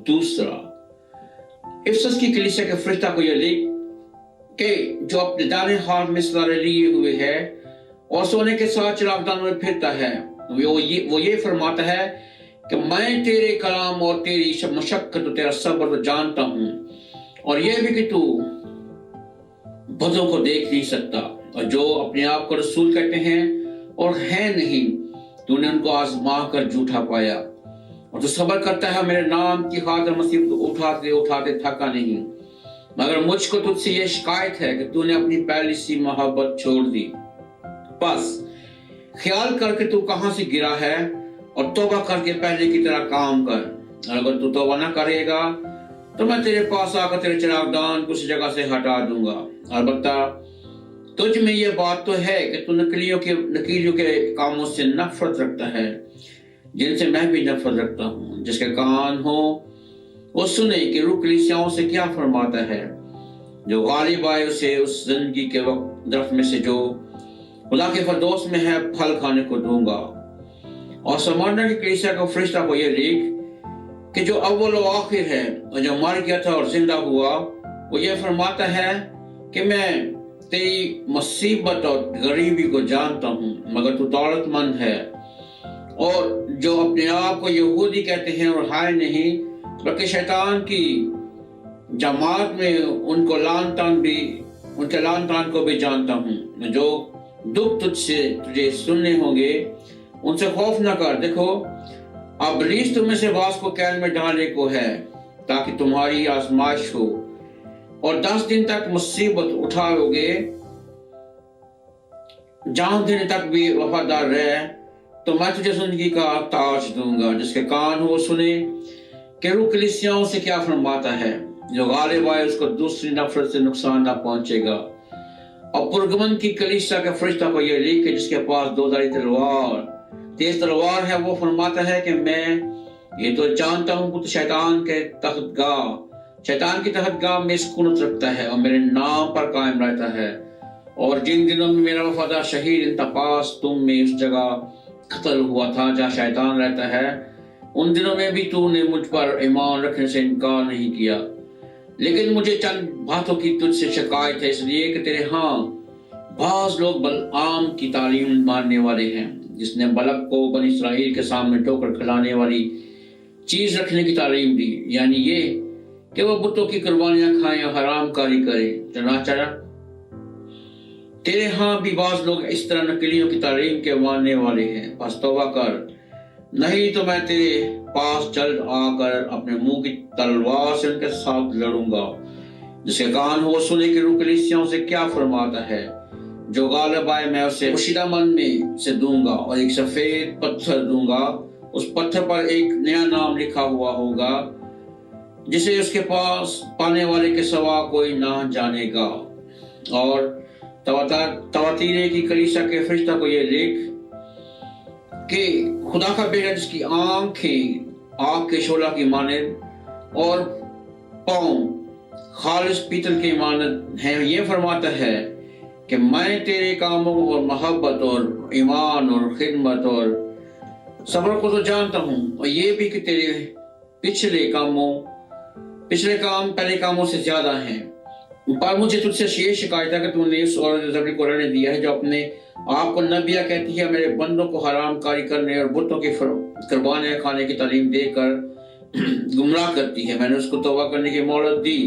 دوسرا افسس کی کلیسیا کے فرشتہ کو یہ لکھ کہ جو اپنے دائیں ہاتھ میں ستارے لیے ہوئے ہے اور سونے کے ساتھ چراغدانوں میں پھرتا ہے، وہ یہ فرماتا ہے کہ میں تیرے کلام اور تیری مشقت اور تیرا صبر تو جانتا ہوں، اور یہ بھی کہ تو بدوں کو دیکھ نہیں سکتا، اور جو اپنے آپ کو رسول کہتے ہیں اور ہیں نہیں، تو نے ان کو آزما کر جھوٹا پایا، اور تو صبر کرتا ہے میرے نام کی خاطر مصیبت اٹھاتے اٹھاتے تھکا نہیں، مگر مجھ کو تجھ سے یہ شکایت ہے کہ تو نے اپنی پہلی سی محبت چھوڑ دی۔ بس خیال کر کے تو کہاں سے گرا ہے اور توبہ کر کے پہلے کی طرح کام کر، اور اگر تو توبہ نہ کرے گا تو میں تیرے پاس آ کر تیرے چراغدان کو اس جگہ سے ہٹا دوں گا۔ البتہ تجھ میں یہ بات تو ہے کہ تو نکیلیوں کے کاموں سے نفرت رکھتا ہے، جن سے میں بھی نفرت رکھتا ہوں۔ جس کے کان ہو وہ سنے کہ روح کلیسیاؤں سے کیا فرماتا ہے۔ جو غالب آئے اسے اس زندگی کے وقت درخت میں سے جو خدا کے فردوس میں ہے پھل کھانے کو دوں گا۔ اور سمرنا کی کلیسیا کو فرشتہ کو یہ لکھ کہ جو اول و آخر ہے اور جو مر گیا تھا اور زندہ ہوا، وہ یہ فرماتا ہے کہ میں تیری مصیبت اور غریبی کو جانتا ہوں، مگر تو دولت مند ہے، اور جو اپنے آپ کو یہودی کہتے ہیں اور ہائے نہیں بلکہ شیطان کی جماعت میں ان کے لعن طعن کو بھی جانتا ہوں۔ جو دکھ تجھے سننے ہوں گے ان سے خوف نہ کر، دیکھو ابلیس تم میں سے بعض کو قید میں ڈالنے کو ہے تاکہ تمہاری آزمائش ہو، اور 10 دن تک مصیبت اٹھاؤ گے، جان دینے تک بھی وفادار رہے تو میں تجھے زندگی کا تاج دوں گا۔ جس کے کان ہو سنے کہ روح کلیسیاؤں سے کیا فرماتا ہے۔ جو غالب آئے اس کو دوسری نفرت سے نقصان نہ پہنچے گا۔ اور پرگمن کی کلیسیا کے فرشتہ کو یہ لکھ کہ جس کے پاس دودھاری تلوار تیز تلوار ہے، وہ فرماتا ہے کہ میں یہ تو جانتا ہوں کہ تو شیطان کی تحت گاہ میں سکونت رکھتا ہے اور میرے نام پر قائم رہتا ہے، اور جن دنوں میں میرا وفادار شہید انتپاس تم میں اس جگہ قتل ہوا تھا جہاں شیطان رہتا ہے، ان دنوں میں بھی تو نے مجھ پر ایمان رکھنے سے انکار نہیں کیا۔ لیکن مجھے چند باتوں کی تجھ سے شکایت ہے، اس لیے کہ تیرے ہاں بعض لوگ بلعام کی تعلیم ماننے والے ہیں، جس نے بلق کو بنی اسرائیل کے سامنے ٹھوکر کھلانے والی چیز رکھنے کی تعلیم دی، یعنی یہ کہ وہ بتوں کی قربانیاں کھائیں اور حرام کاری کریں۔ چنانچہ تیرے ہاں بھی بعض لوگ اس طرح نکلیوں کی تعلیم کے ماننے والے ہیں، پس توبہ کر، نہیں تو میں تیرے پاس جلد آ کر اپنے منہ کی تلوار سے ان کے ساتھ لڑوں گا۔ جس کے کان ہو سنے کہ روح کلیسیاؤں سے کیا فرماتا ہے۔ جو غالب آئے میں اسے پوشیدہ من میں سے دوں گا اور ایک سفید پتھر دوں گا، اس پتھر پر ایک نیا نام لکھا ہوا ہوگا جسے اس کے پاس پانے والے کے سوا کوئی نہ جانے گا۔ اور تواتیرے کی کلیسیا کے فرشتہ کو یہ لکھ کہ خدا کا بیٹا جس کی آنکھیں آگ کے شعلہ کی مانند اور پاؤں خالص پیتل کی مانند ہیں، یہ فرماتا ہے کہ میں تیرے کاموں اور محبت اور ایمان اور خدمت اور صبر کو تو جانتا ہوں، اور یہ بھی کہ تیرے پچھلے کام پہلے کاموں سے زیادہ ہیں، پر مجھے تجھ سے یہ شکایت ہے کہ تو نے اس عورت زبری کو رہنے دیا ہے جو اپنے آپ کو نبیہ کہتی ہے، میرے بندوں کو حرام کاری کرنے اور بتوں کی قربانیاں کھانے کی تعلیم دے کر گمراہ کرتی ہے۔ میں نے اس کو توبہ کرنے کی مہلت دی،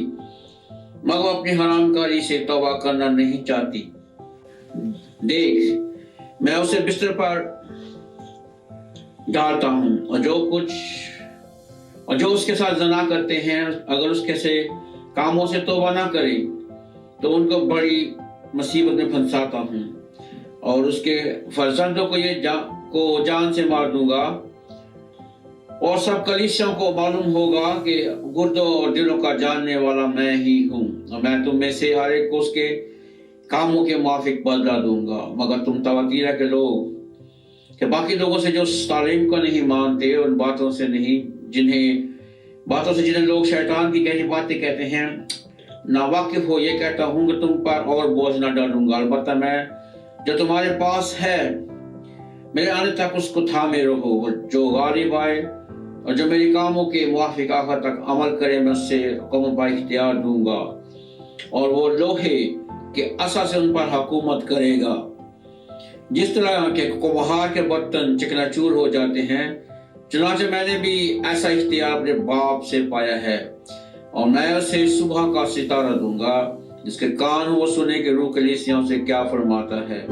مگر وہ اپنی حرام کاری سے توبہ کرنا نہیں چاہتی۔ دیکھ میں اسے بستر پر ڈالتا ہوں، اور جو اس کے ساتھ زنا کرتے ہیں اگر اس کے سے کاموں سے توبہ نہ کرے تو ان کو بڑی مصیبت میں پھنساتا ہوں، اور اس کے فرزندوں کو جان سے مار دوں گا، اور سب کلیسیوں کو معلوم ہوگا کہ گردوں اور دلوں کا جاننے والا میں ہی ہوں، اور میں تم میں سے ہر ایک کو اس کے کاموں کے موافق بدلہ دوں گا۔ مگر تم تواتیرہ کے لوگ کہ باقی لوگوں سے جو اس تعلیم کو نہیں مانتے، ان باتوں سے جنہیں لوگ شیطان کی گہری باتیں کہتے ہیں ناواقف ہو، یہ کہتا ہوں کہ تم پر اور بوجھ نہ ڈالوں گا، البتہ میں جو تمہارے پاس ہے میرے آنے تک اس کو تھامے رہو۔ جو غالب آئے اور جو میرے کاموں کے موافق آخر تک عمل کرے میں اس سے قوم پر اختیار دوں گا اور وہ لوہے کے عصا سے ان پر حکومت کرے گا۔ جس طرح کہ کوہار کے برتن چکنا چور ہو جاتے ہیں، چنانچہ میں نے بھی ایسا اختیار اپنے باپ سے پایا ہے، اور میں اسے صبح کا ستارہ دوں گا۔ جس کے کان وہ سنے کہ روح کلیسیوں سے کیا فرماتا ہے۔